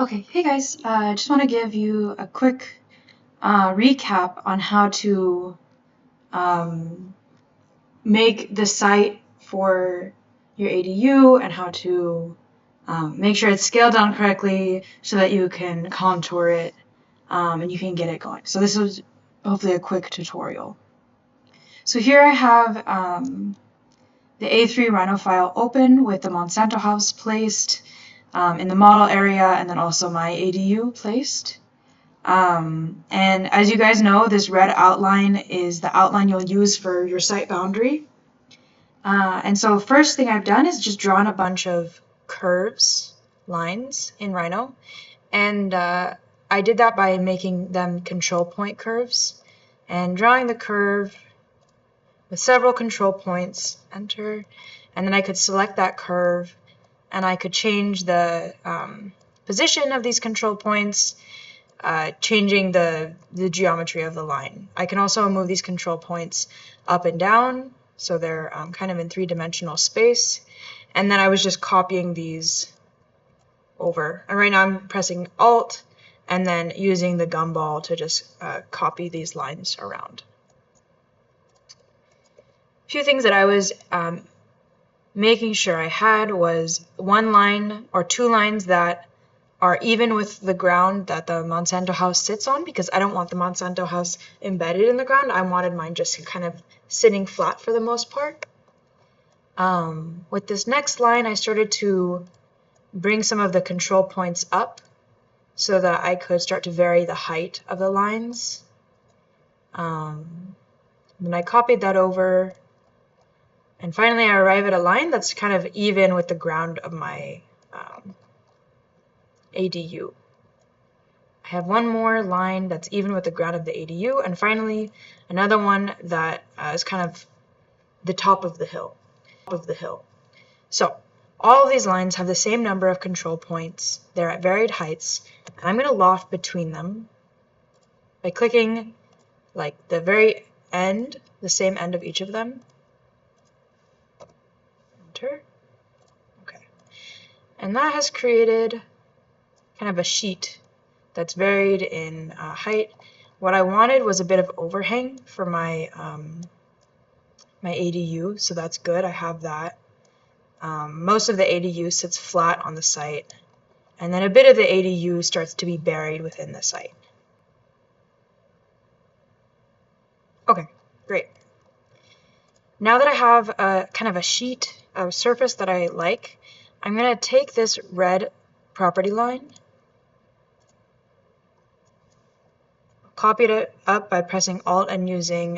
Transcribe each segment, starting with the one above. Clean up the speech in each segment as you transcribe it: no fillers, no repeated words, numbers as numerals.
Okay, hey guys, I just want to give you a quick recap on how to um, make the site for your ADU and how to make sure it's scaled down correctly so that you can contour it and you can get it going. So this was hopefully a quick tutorial. So here I have the A3 Rhino file open with the Monsanto house placed in the model area and then also my ADU placed. And as you guys know, this red outline is the outline you'll use for your site boundary. And so first thing I've done is just drawn a bunch of curves, lines in Rhino. And I did that by making them control point curves and drawing the curve with several control points, enter, and then I could select that curve and I could change the position of these control points, changing the geometry of the line. I can also move these control points up and down, so they're kind of in three-dimensional space. And then I was just copying these over. And right now I'm pressing Alt and then using the gumball to just copy these lines around. A few things that I was making sure I had was one line or two lines that are even with the ground that the Monsanto house sits on, because I don't want the Monsanto house embedded in the ground. I wanted mine just kind of sitting flat for the most part. With this next line, I started to bring some of the control points up so that I could start to vary the height of the lines. Then I copied that over, and finally I arrive at a line that's kind of even with the ground of my ADU. I have one more line that's even with the ground of the ADU, and finally another one that is kind of the top of the hill. So all of these lines have the same number of control points. They're at varied heights, and I'm going to loft between them by clicking like the very end, the same end of each of them. Enter. Okay. And that has created kind of a sheet that's varied in height. What I wanted was a bit of overhang for my my ADU, so that's good. I have that. Most of the ADU sits flat on the site, and then a bit of the ADU starts to be buried within the site. Okay, great. Now that I have a kind of a sheet, a surface that I like, I'm going to take this red property line, copied it up by pressing Alt and using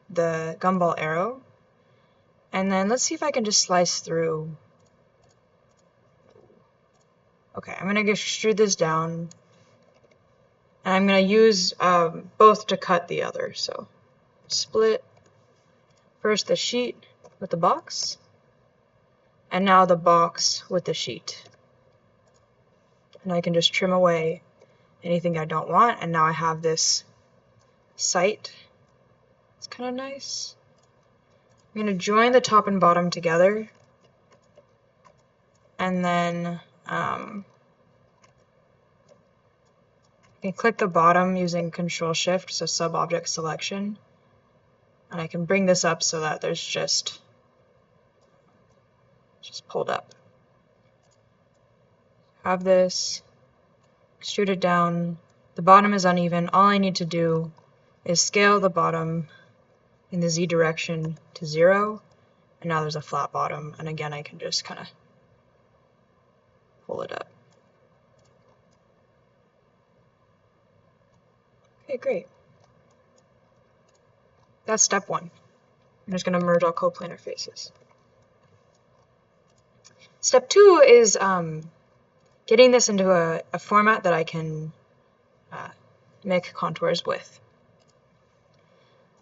the gumball arrow. And then let's see if I can just slice through. Okay, I'm going to extrude this down. And I'm going to use both to cut the other. So split first the sheet with the box, and now the box with the sheet. And I can just trim away anything I don't want, and now I have this site. It's kind of nice. I'm going to join the top and bottom together, and then I can click the bottom using Control-Shift, so sub-object selection, and I can bring this up so that there's just pulled up. Have this, extrude it down. The bottom is uneven. All I need to do is scale the bottom in the Z direction to 0, and now there's a flat bottom, and again I can just kind of pull it up. Okay, great. That's step one. I'm just going to merge all coplanar faces. Step two is getting this into a format that I can make contours with.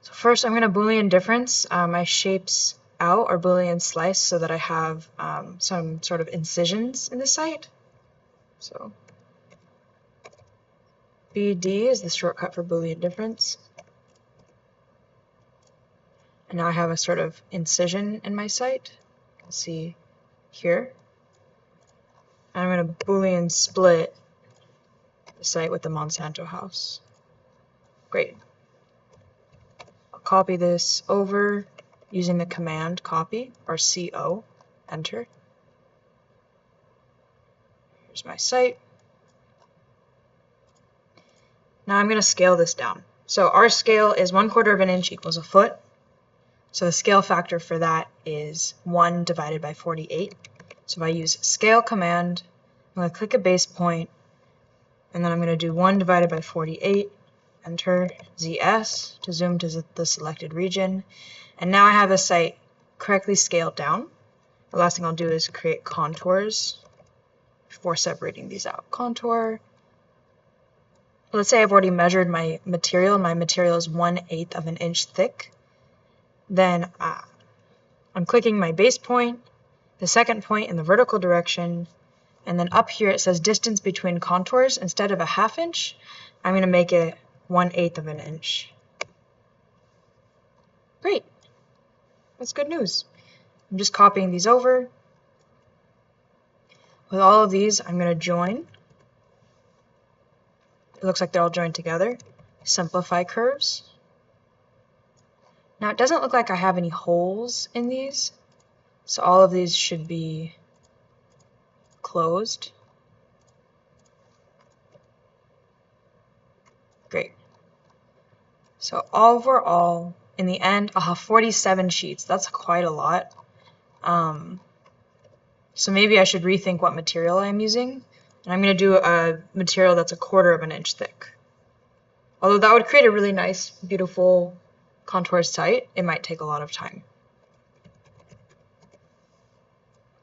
So first I'm going to Boolean difference my shapes out, or Boolean slice, so that I have some sort of incisions in the site. So BD is the shortcut for Boolean difference. And now I have a sort of incision in my site. You can see here. And I'm going to Boolean split the site with the Monsanto house. Great. I'll copy this over using the command copy, or CO, enter. Here's my site. Now I'm going to scale this down. So our scale is 1/4 of an inch equals a foot. So the scale factor for that is 1 divided by 48. So if I use scale command, I'm going to click a base point, and then I'm going to do 1 divided by 48, enter ZS to zoom to the selected region. And now I have the site correctly scaled down. The last thing I'll do is create contours before separating these out. Contour. Let's say I've already measured my material. My material is 1/8 of an inch thick. Then I'm clicking my base point, the second point in the vertical direction, and then up here it says distance between contours. Instead of a 1/2 inch, I'm going to make it 1/8 of an inch. Great. That's good news. I'm just copying these over. With all of these, I'm going to join. It looks like they're all joined together. Simplify curves. Now it doesn't look like I have any holes in these, so all of these should be closed. Great. So overall, in the end, I'll have 47 sheets. That's quite a lot. So maybe I should rethink what material I'm using. And I'm going to do a material that's 1/4 of an inch thick. Although that would create a really nice, beautiful contour site, it might take a lot of time.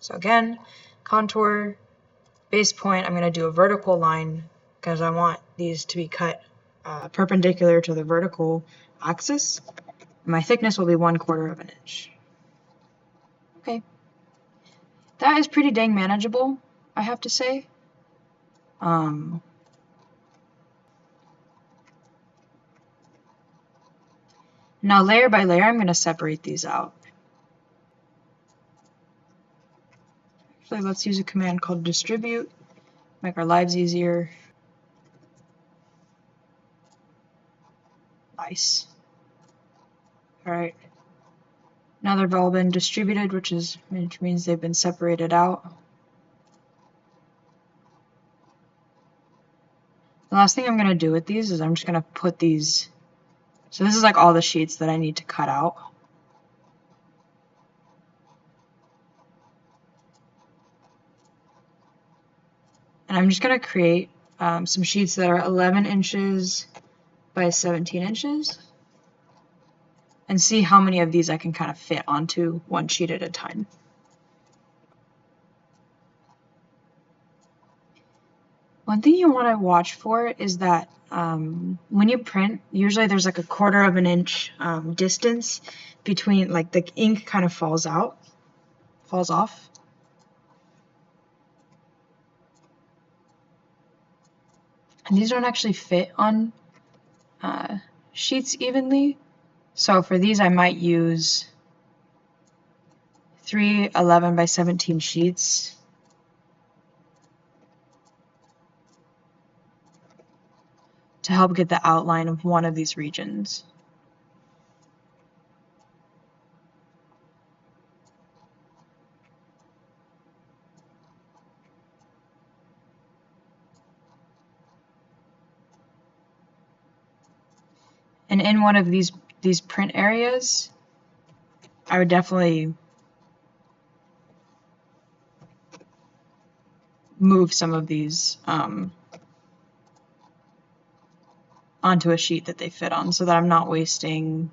So again, contour, base point, I'm going to do a vertical line because I want these to be cut perpendicular to the vertical axis. My thickness will be 1/4 of an inch. Okay. That is pretty dang manageable, I have to say. Now layer by layer, I'm going to separate these out. Actually, let's use a command called distribute, make our lives easier. Nice. All right. Now they've all been distributed, which means they've been separated out. The last thing I'm going to do with these is I'm just going to put these. So this is like all the sheets that I need to cut out. And I'm just going to create some sheets that are 11 inches by 17 inches and see how many of these I can kind of fit onto one sheet at a time. One thing you want to watch for is that when you print, usually there's like 1/4 of an inch distance between, like the ink kind of falls off. And these don't actually fit on sheets evenly. So for these, I might use 3 11 by 17 sheets. To help get the outline of one of these regions. And in one of these print areas, I would definitely move some of these onto a sheet that they fit on so that I'm not wasting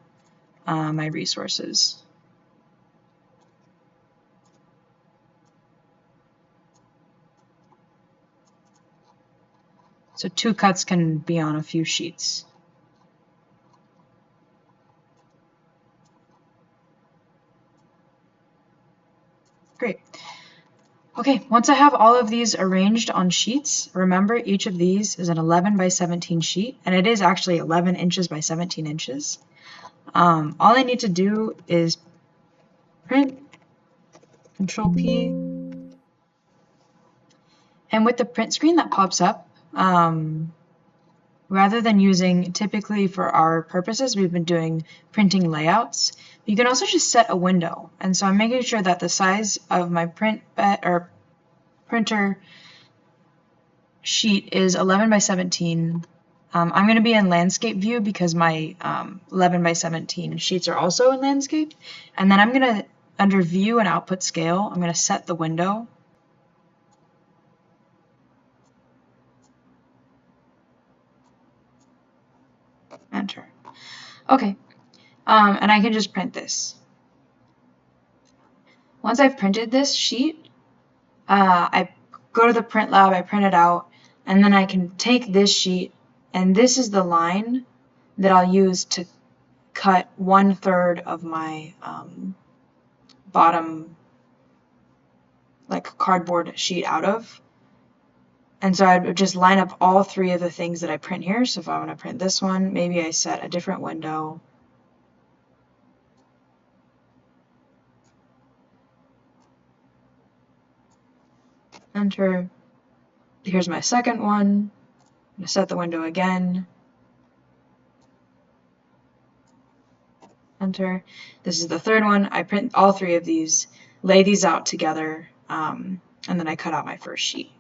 my resources. So 2 cuts can be on a few sheets. Great. Okay, once I have all of these arranged on sheets, remember each of these is an 11 by 17 sheet, and it is actually 11 inches by 17 inches. All I need to do is print, Control P, and with the print screen that pops up, rather than using, typically for our purposes, we've been doing printing layouts. You can also just set a window. And so I'm making sure that the size of my printer sheet is 11 by 17. I'm going to be in landscape view because my 11 by 17 sheets are also in landscape. And then I'm going to, under view and output scale, I'm going to set the window. Enter. Okay. And I can just print this. Once I've printed this sheet, I go to the print lab, I print it out, and then I can take this sheet, and this is the line that I'll use to cut 1/3 of my bottom like cardboard sheet out of. And so I'd just line up all 3 of the things that I print here. So if I want to print this one, maybe I set a different window. Enter. Here's my second one. I'm going to set the window again. Enter. This is the third one. I print all 3 of these, lay these out together, and then I cut out my first sheet.